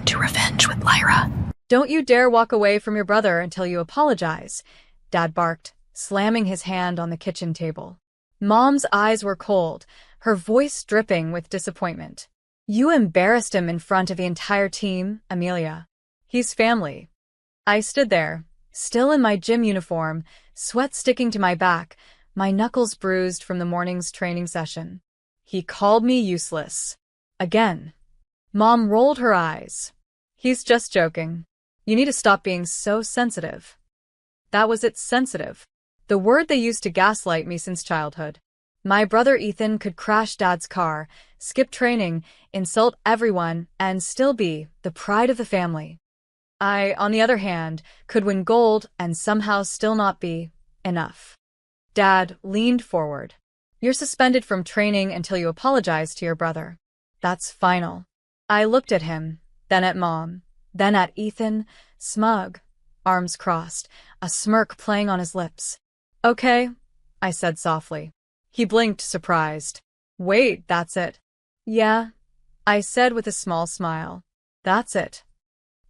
to Revenge with Lyra. Don't you dare walk away from your brother until you apologize, Dad barked, slamming his hand on the kitchen table. Mom's eyes were cold, her voice dripping with disappointment. You embarrassed him in front of the entire team, Amelia. He's family. I stood there, still in my gym uniform, sweat sticking to my back, my knuckles bruised from the morning's training session. He called me useless. Again. Mom rolled her eyes. He's just joking. You need to stop being so sensitive. That was it, sensitive. The word they used to gaslight me since childhood. My brother Ethan could crash Dad's car, skip training, insult everyone, and still be the pride of the family. I, on the other hand, could win gold and somehow still not be enough. Dad leaned forward. You're suspended from training until you apologize to your brother. That's final. I looked at him, then at Mom, then at Ethan, smug, arms crossed, a smirk playing on his lips. Okay, I said softly. He blinked, surprised. Wait, that's it? Yeah, I said with a small smile. That's it.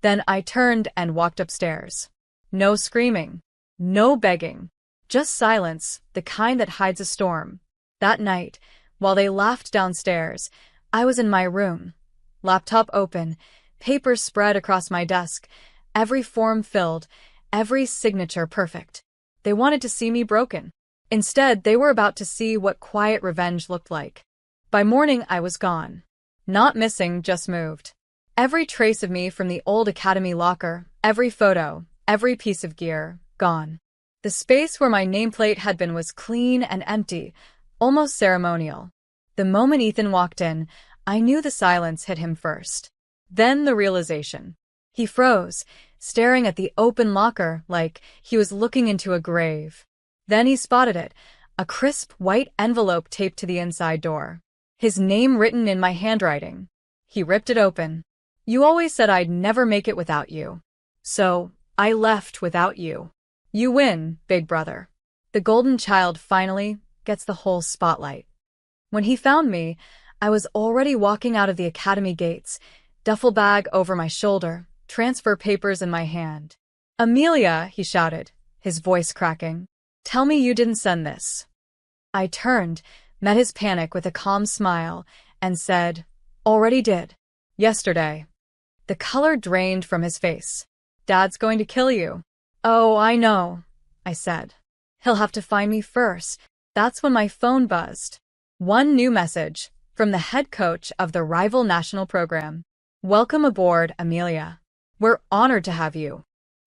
Then I turned and walked upstairs. No screaming. No begging. Just silence, the kind that hides a storm. That night, while they laughed downstairs, I was in my room. Laptop open, papers spread across my desk, every form filled, every signature perfect. They wanted to see me broken. Instead, they were about to see what quiet revenge looked like. By morning, I was gone. Not missing, just moved. Every trace of me from the old academy locker, every photo, every piece of gear, gone. The space where my nameplate had been was clean and empty, almost ceremonial. The moment Ethan walked in, I knew the silence hit him first. Then the realization. He froze, staring at the open locker like he was looking into a grave. Then he spotted it, a crisp white envelope taped to the inside door. His name written in my handwriting. He ripped it open. You always said I'd never make it without you. So, I left without you. You win, big brother. The golden child finally gets the whole spotlight. When he found me, I was already walking out of the academy gates, duffel bag over my shoulder, transfer papers in my hand. Amelia, he shouted, his voice cracking. Tell me you didn't send this. I turned, met his panic with a calm smile, and said, already did. Yesterday. The color drained from his face. Dad's going to kill you. Oh, I know, I said. He'll have to find me first. That's when my phone buzzed. One new message, from the head coach of the rival national program. Welcome aboard, Amelia. We're honored to have you.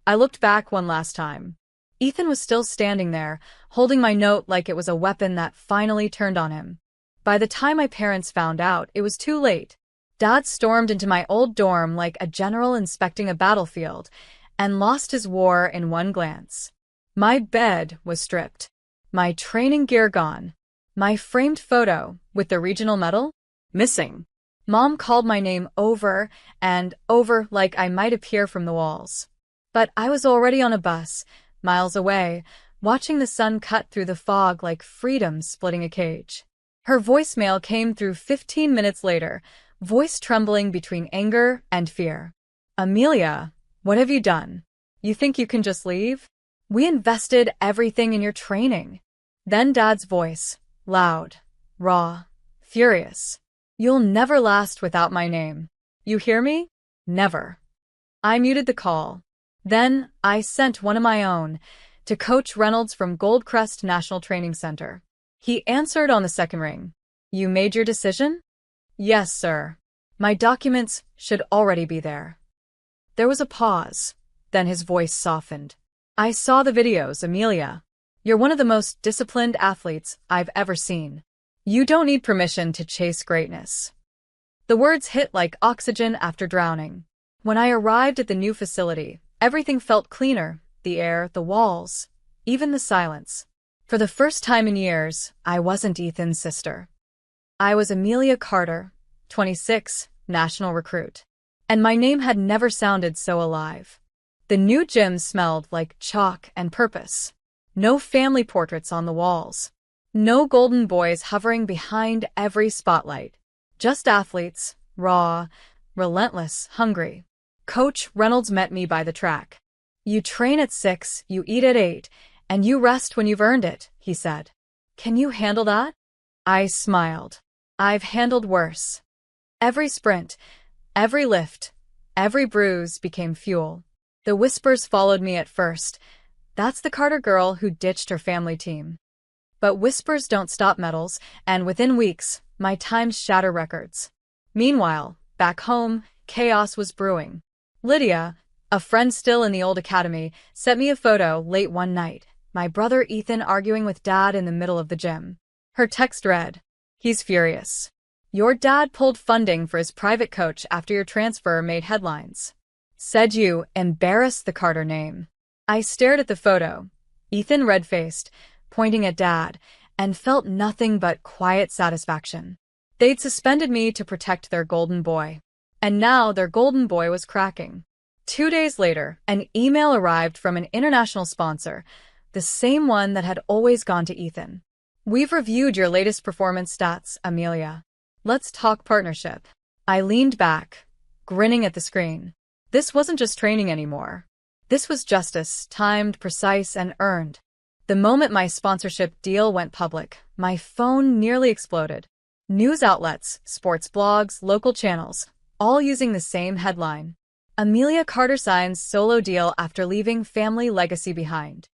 I looked back one last time. Ethan was still standing there, holding my note like it was a weapon that finally turned on him. By the time my parents found out, it was too late. Dad stormed into my old dorm like a general inspecting a battlefield, and lost his war in one glance. My bed was stripped. My training gear gone. My framed photo, with the regional medal, missing. Mom called my name over and over like I might appear from the walls. But I was already on a bus, miles away, watching the sun cut through the fog like freedom splitting a cage. Her voicemail came through 15 minutes later, voice trembling between anger and fear. Amelia, what have you done? You think you can just leave? We invested everything in your training. Then Dad's voice, loud, raw, furious. You'll never last without my name. You hear me? Never. I muted the call. Then I sent one of my own, to Coach Reynolds from Goldcrest National Training Center. He answered on the second ring. You made your decision? Yes, sir. My documents should already be there. There was a pause. Then his voice softened. I saw the videos, Amelia. You're one of the most disciplined athletes I've ever seen. You don't need permission to chase greatness. The words hit like oxygen after drowning. When I arrived at the new facility, everything felt cleaner, the air, the walls, even the silence. For the first time in years, I wasn't Ethan's sister. I was Amelia Carter, 26, national recruit. And my name had never sounded so alive. The new gym smelled like chalk and purpose. No family portraits on the walls. No golden boys hovering behind every spotlight. Just athletes, raw, relentless, hungry. Coach Reynolds met me by the track. "You train at 6, you eat at 8, and you rest when you've earned it," he said. "Can you handle that?" I smiled. "I've handled worse." Every sprint, every lift, every bruise became fuel. The whispers followed me at first. "That's the Carter girl who ditched her family team." But whispers don't stop medals, and within weeks, my times shatter records. Meanwhile, back home, chaos was brewing. Lydia, a friend still in the old academy, sent me a photo late one night. My brother Ethan arguing with Dad in the middle of the gym. Her text read, "He's furious. Your dad pulled funding for his private coach after your transfer made headlines. Said you embarrassed the Carter name." I stared at the photo, Ethan red-faced, pointing at Dad, and felt nothing but quiet satisfaction. They'd suspended me to protect their golden boy. And now their golden boy was cracking. 2 days later, an email arrived from an international sponsor, the same one that had always gone to Ethan. "We've reviewed your latest performance stats, Amelia. Let's talk partnership." I leaned back, grinning at the screen. This wasn't just training anymore. This was justice, timed, precise, and earned. The moment my sponsorship deal went public, my phone nearly exploded. News outlets, sports blogs, local channels, all using the same headline. "Amelia Carter signs solo deal after leaving family legacy behind."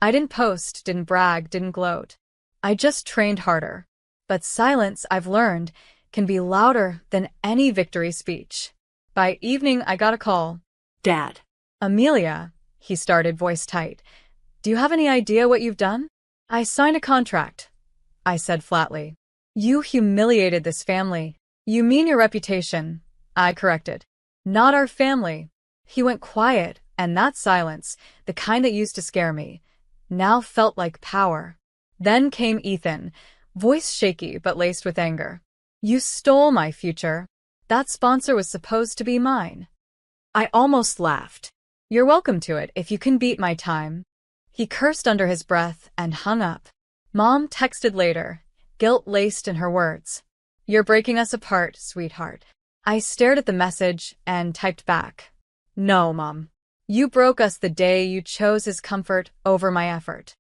I didn't post, didn't brag, didn't gloat. I just trained harder. But silence, I've learned, can be louder than any victory speech. By evening, I got a call. "Dad." "Amelia," he started, voice tight. "Do you have any idea what you've done?" "I signed a contract," I said flatly. "You humiliated this family." "You mean your reputation," I corrected. "Not our family." He went quiet, and that silence, the kind that used to scare me, now felt like power. Then came Ethan, voice shaky but laced with anger. "You stole my future. That sponsor was supposed to be mine." I almost laughed. "You're welcome to it if you can beat my time." He cursed under his breath and hung up. Mom texted later, guilt laced in her words. "You're breaking us apart, sweetheart." I stared at the message and typed back. "No, Mom. You broke us the day you chose his comfort over my effort."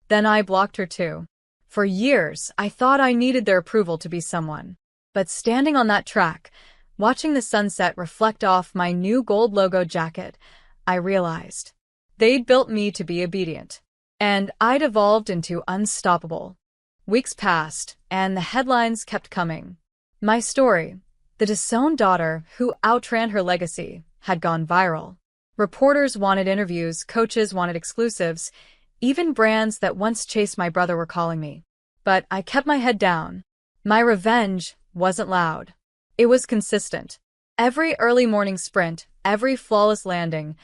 Then I blocked her too. For years, I thought I needed their approval to be someone. But standing on that track, watching the sunset reflect off my new gold logo jacket, I realized they'd built me to be obedient. And I'd evolved into unstoppable. Weeks passed, and the headlines kept coming. My story, the disowned daughter who outran her legacy, had gone viral. Reporters wanted interviews, coaches wanted exclusives, even brands that once chased my brother were calling me. But I kept my head down. My revenge wasn't loud. It was consistent. Every early morning sprint, every flawless landing,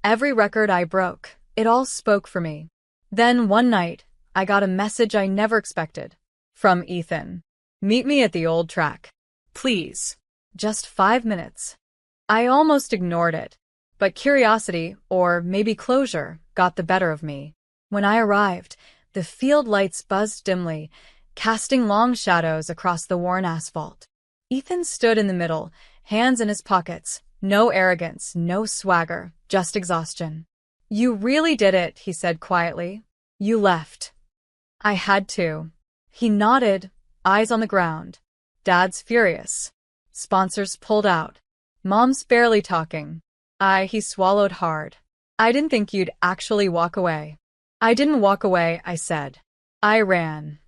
every record I broke, it all spoke for me. Then one night, I got a message I never expected. From Ethan. "Meet me at the old track. Please." Just 5 minutes. I almost ignored it. But curiosity, or maybe closure, got the better of me. When I arrived, the field lights buzzed dimly, casting long shadows across the worn asphalt. Ethan stood in the middle, hands in his pockets. No arrogance, no swagger, just exhaustion. "You really did it," he said quietly. "You left." "I had to." He nodded, eyes on the ground. "Dad's furious. Sponsors pulled out. Mom's barely talking." He swallowed hard. "I didn't think you'd actually walk away." "I didn't walk away," I said. I ran.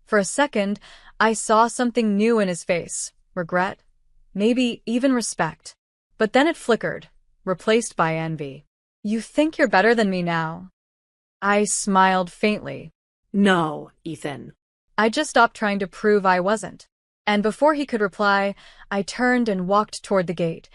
For a second, I saw something new in his face. Regret. Maybe even respect. But then it flickered, replaced by envy. "You think you're better than me now?" I smiled faintly. "No, Ethan." I just stopped trying to prove I wasn't. And before he could reply, I turned and walked toward the gate,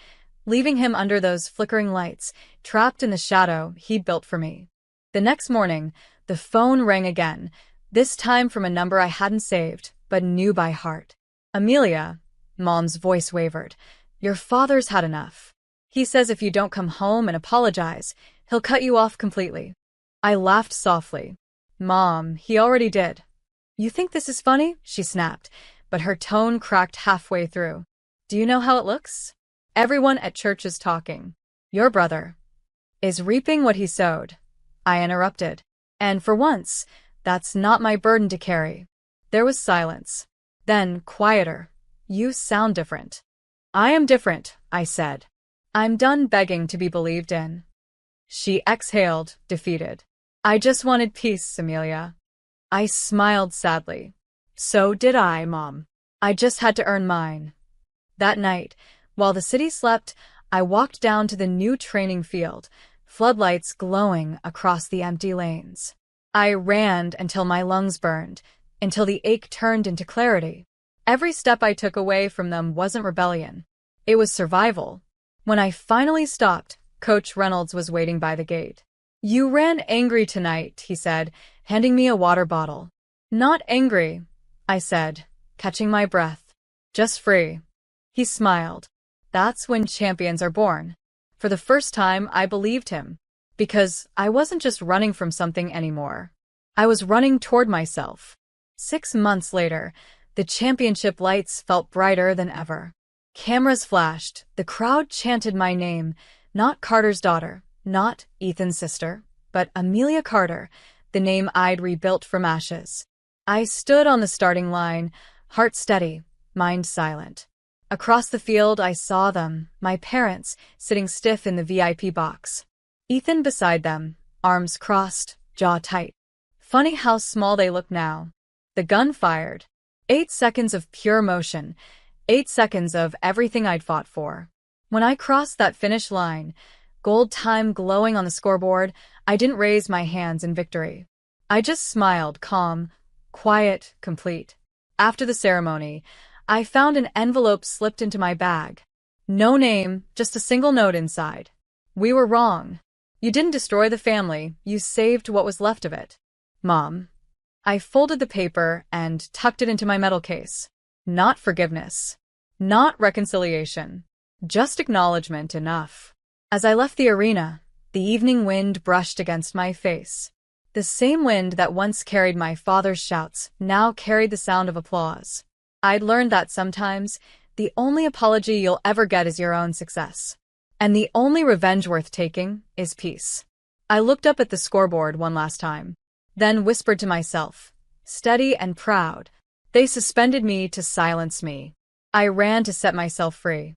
leaving him under those flickering lights, trapped in the shadow he'd built for me. The next morning, the phone rang again, this time from a number I hadn't saved, but knew by heart. "Amelia," Mom's voice wavered, "your father's had enough. He says if you don't come home and apologize, he'll cut you off completely." I laughed softly. "Mom, he already did." "You think this is funny?" she snapped, but her tone cracked halfway through. "Do you know how it looks? Everyone at church is talking. Your brother is reaping what he sowed, I interrupted. And for once, that's not my burden to carry. There was silence. Then, quieter. You sound different. I am different, I said. I'm done begging to be believed in. She exhaled, defeated. I just wanted peace, Amelia. I smiled sadly. So did I, Mom. I just had to earn mine. That night, while the city slept, I walked down to the new training field, floodlights glowing across the empty lanes. I ran until my lungs burned, until the ache turned into clarity. Every step I took away from them wasn't rebellion. It was survival. When I finally stopped, Coach Reynolds was waiting by the gate. You ran angry tonight, he said, handing me a water bottle. Not angry, I said, catching my breath. Just free. He smiled. That's when champions are born. For the first time, I believed him. Because I wasn't just running from something anymore. I was running toward myself. 6 months later, the championship lights felt brighter than ever. Cameras flashed, the crowd chanted my name, not Carter's daughter, not Ethan's sister, but Amelia Carter, the name I'd rebuilt from ashes. I stood on the starting line, heart steady, mind silent. Across the field I saw them, my parents, sitting stiff in the VIP box. Ethan beside them, arms crossed, jaw tight. Funny how small they look now. The gun fired. 8 seconds of pure motion. 8 seconds of everything I'd fought for. When I crossed that finish line, gold time glowing on the scoreboard, I didn't raise my hands in victory. I just smiled, calm, quiet, complete. After the ceremony, I found an envelope slipped into my bag. No name, just a single note inside. We were wrong. You didn't destroy the family, you saved what was left of it. Mom. I folded the paper and tucked it into my medal case. Not forgiveness. Not reconciliation. Just acknowledgement enough. As I left the arena, the evening wind brushed against my face. The same wind that once carried my father's shouts now carried the sound of applause. I'd learned that sometimes, the only apology you'll ever get is your own success. And the only revenge worth taking is peace. I looked up at the scoreboard one last time, then whispered to myself, steady and proud. They suspended me to silence me. I ran to set myself free.